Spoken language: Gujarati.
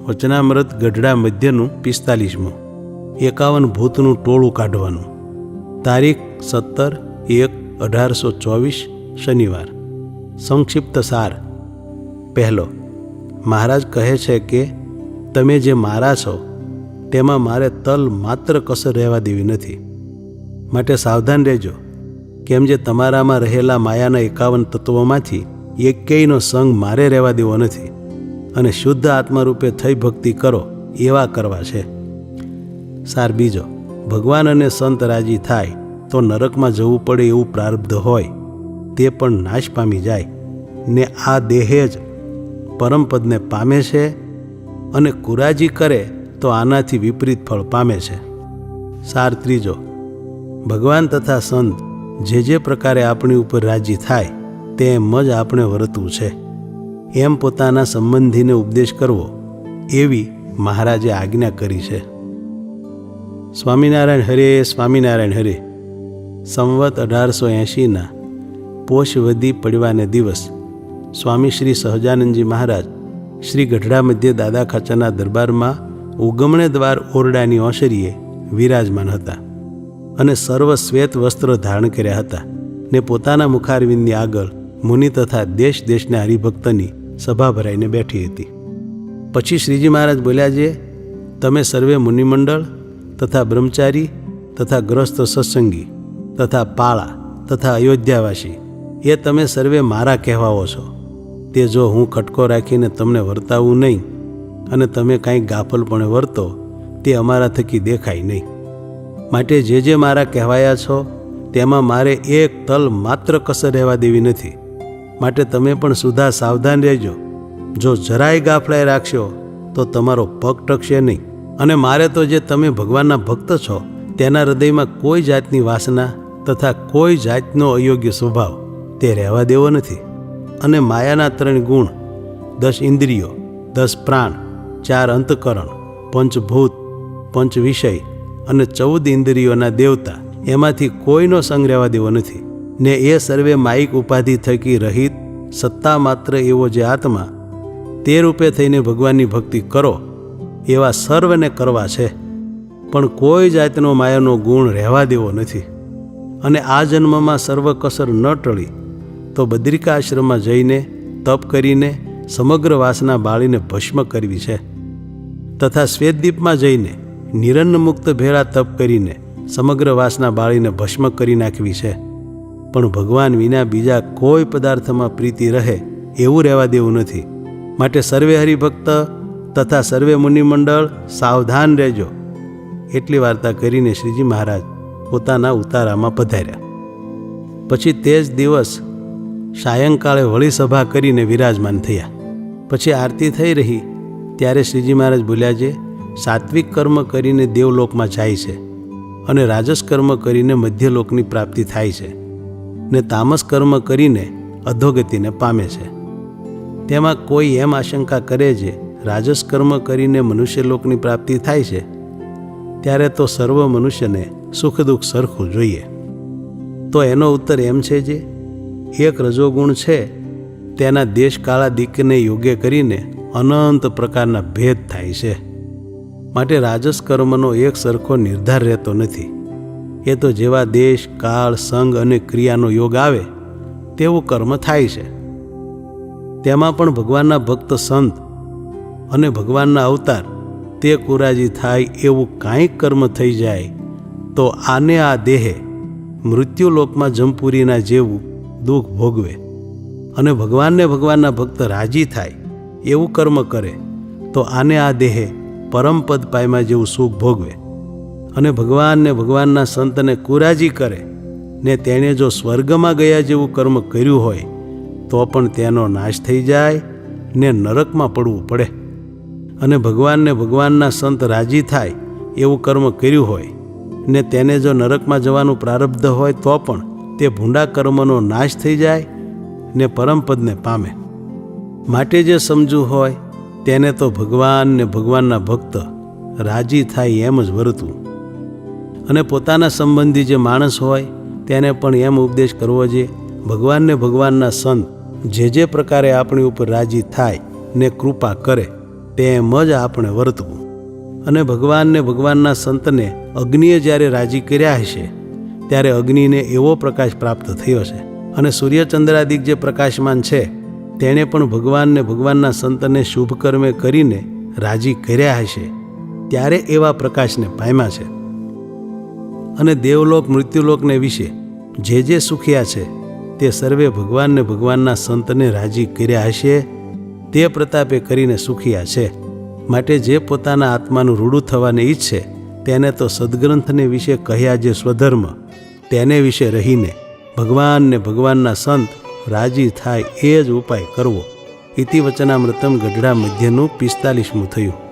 વચનામૃત ગઢડા મધ્યનું 45મું 51 ભૂતનું ટોળું કાઢવાનું. તારીખ 17/1/1824 શનિવાર. સંક્ષિપ્ત સાર. પહેલો, મહારાજ કહે છે કે તમે જે મારા છો તેમાં મારે તલ માત્ર કસર રહેવા દેવી નથી. માટે સાવધાન રહેજો, કેમ જે તમારામાં રહેલા માયાના 51 તત્વોમાંથી એકેયનો સંગ મારે રહેવા દેવો નથી અને શુદ્ધ આત્મારૂપે થઈ ભક્તિ કરો એવા કરવા છે. સાર બીજો, ભગવાન અને સંત રાજી થાય તો નરકમાં જવું પડે એવું પ્રારબ્ધ હોય તે પણ નાશ પામી જાય ને આ દેહે જ પરમપદને પામે છે, અને કુરાજી કરે તો આનાથી વિપરીત ફળ પામે છે. સાર ત્રીજો, ભગવાન તથા સંત જે પ્રકારે આપણી ઉપર રાજી થાય તેમ જ આપણે વર્તવું છે, એમ પોતાના સંબંધીને ઉપદેશ કરવો એવી મહારાજે આજ્ઞા કરી છે. સ્વામિનારાયણ હરે, સ્વામિનારાયણ હરે. સંવત 1880ના પોષ વદી પડવાને દિવસ સ્વામી શ્રી સહજાનંદજી મહારાજ શ્રી ગઢડા મધ્ય દાદા ખાચરના દરબારમાં ઉગમણે દ્વાર ઓરડાની ઓસરીએ વિરાજમાન હતા અને સર્વ શ્વેત વસ્ત્ર ધારણ કર્યા હતા ને પોતાના મુખારવિંદની આગળ મુનિ તથા દેશ દેશના હરિભક્તની સભા ભરાઈને બેઠી હતી. પછી શ્રીજી મહારાજ બોલ્યા, જે તમે સર્વે મુનિમંડળ તથા બ્રહ્મચારી તથા ગ્રસ્ત સત્સંગી તથા પાળા તથા અયોધ્યાવાસી એ તમે સર્વે મારા કહેવાઓ છો, તે જો હું ખટકો રાખીને તમને વર્તાવું નહીં અને તમે કાંઈ ગાફલપણે વર્તો તે અમારા થકી દેખાય નહીં. માટે જે મારા કહેવાયા છો તેમાં મારે એક તલ માત્ર કસર રહેવા દેવી નથી. માટે તમે પણ સુધા સાવધાન રહેજો. જો જરાય ગાફલાઈ રાખશો તો તમારો પગ ટકશે નહીં. અને મારે તો જે તમે ભગવાનના ભક્ત છો તેના હૃદયમાં કોઈ જાતની વાસના તથા કોઈ જાતનો અયોગ્ય સ્વભાવ તે રહેવા દેવો નથી. અને માયાના 3 ગુણ, 10 ઇન્દ્રિયો, 10 પ્રાણ, 4 અંતકરણ, પંચભૂત, પંચ વિષય અને 14 ઇન્દ્રિયોના દેવતા એમાંથી કોઈનો સંગ રહેવા દેવો નથી. ને એ સર્વે માયિક ઉપાધિ થકી રહિત સત્તા માત્ર એવો જે આત્મા તે રૂપે થઈને ભગવાનની ભક્તિ કરો એવા સર્વને કરવા છે, પણ કોઈ જાતનો માયાનો ગુણ રહેવા દેવો નથી. અને આ જન્મમાં સર્વ કસર ન ટળી તો બદ્રિકા આશ્રમમાં જઈને તપ કરીને સમગ્ર વાસના બાળીને ભસ્મ કરવી છે, તથા શ્વેતદીપમાં જઈને નિરન્ન મુક્ત ભેળા તપ કરીને સમગ્ર વાસના બાળીને ભસ્મ કરી નાખવી છે. પણ ભગવાન વિના બીજા કોઈ પદાર્થમાં પ્રીતિ રહે એવું રહેવા દેવું નથી. માટે સર્વે હરિભક્ત તથા સર્વે મુનિમંડળ સાવધાન રહેજો. એટલી વાર્તા કરીને શ્રીજી મહારાજ પોતાના ઉતારામાં પધાર્યા. પછી તે જ દિવસ સાયંકાળે વળી સભા કરીને વિરાજમાન થયા. પછી આરતી થઈ રહી ત્યારે શ્રીજી મહારાજ બોલ્યા, જે સાત્વિક કર્મ કરીને દેવલોકમાં જાય છે અને રાજસ કર્મ કરીને મધ્યલોકની પ્રાપ્તિ થાય છે ને તામસ કર્મ કરીને અધોગતિને પામે છે. તેમાં કોઈ એમ આશંકા કરે છે રાજસ કર્મ કરીને મનુષ્યલોકની પ્રાપ્તિ થાય છે, ત્યારે તો સર્વ મનુષ્યને સુખ દુઃખ સરખું જોઈએ. તો એનો ઉત્તર એમ છે, જે એક રજોગુણ છે તેના દેશ કાળા દિક્કને યોગ્ય કરીને અનંત પ્રકારના ભેદ થાય છે. માટે રાજસ કર્મનો એક સરખો નિર્ધાર રહેતો નથી. એ તો જેવા દેશ કાળ સંગ અને ક્રિયાનો યોગ આવે તેવું કર્મ થાય છે. તેમાં પણ ભગવાનના ભક્ત સંત અને ભગવાનના અવતાર તે કુરાજી થાય એવું કાંઈક કર્મ થઈ જાય તો આને આ દેહે મૃત્યુલોકમાં જમપુરીના જેવું દુઃખ ભોગવે. અને ભગવાનના ભક્ત રાજી થાય એવું કર્મ કરે તો આને આ દેહે પરમપદ પાયમાં જેવું સુખ ભોગવે. અને ભગવાનના સંતને કુરાજી કરે ને તેણે જો સ્વર્ગમાં ગયા જેવું કર્મ કર્યું હોય તો પણ તેનો નાશ થઈ જાય ને નરકમાં પડવું પડે. અને ભગવાનના સંત રાજી થાય એવું કર્મ કર્યું હોય ને તેને જો નરકમાં જવાનું પ્રારબ્ધ હોય તો પણ તે ભૂંડા કર્મનો નાશ થઈ જાય ને પરમપદને પામે. માટે જે સમજવું હોય તેને તો ભગવાનના ભક્ત રાજી થાય એમ જ વર્તવું. અને પોતાના સંબંધી જે માણસ હોય તેને પણ એમ ઉપદેશ કરવો જે ભગવાનના સંત જે પ્રકારે આપણી ઉપર રાજી થાય ને કૃપા કરે તેમ જ આપણે વર્તવું. અને ભગવાનને ભગવાનના સંતને અગ્નિએ જ્યારે રાજી કર્યા હશે ત્યારે અગ્નિને એવો પ્રકાશ પ્રાપ્ત થયો છે. અને સૂર્યચંદ્રાદિક જે પ્રકાશમાન છે તેણે પણ ભગવાનને ભગવાનના સંતને શુભ કર્મે કરીને રાજી કર્યા હશે ત્યારે એવા પ્રકાશને પામ્યા છે. અને દેવલોક મૃત્યુલોકને વિશે જે સુખ્યા છે તે સર્વે ભગવાનને ભગવાનના સંતને રાજી કર્યા હશે તે પ્રતાપે કરીને સુખિયા છે. માટે જે પોતાના આત્માનું રૂડું થવાને ઈચ્છે તેને તો સદગ્રંથને વિશે કહ્યા જે સ્વધર્મ તેને વિશે રહીને ભગવાનને ભગવાનના સંત રાજી થાય એ જ ઉપાય કરવો. ઇતિ વચનામૃતમ ગઢડા મધ્યનું 45મું થયું.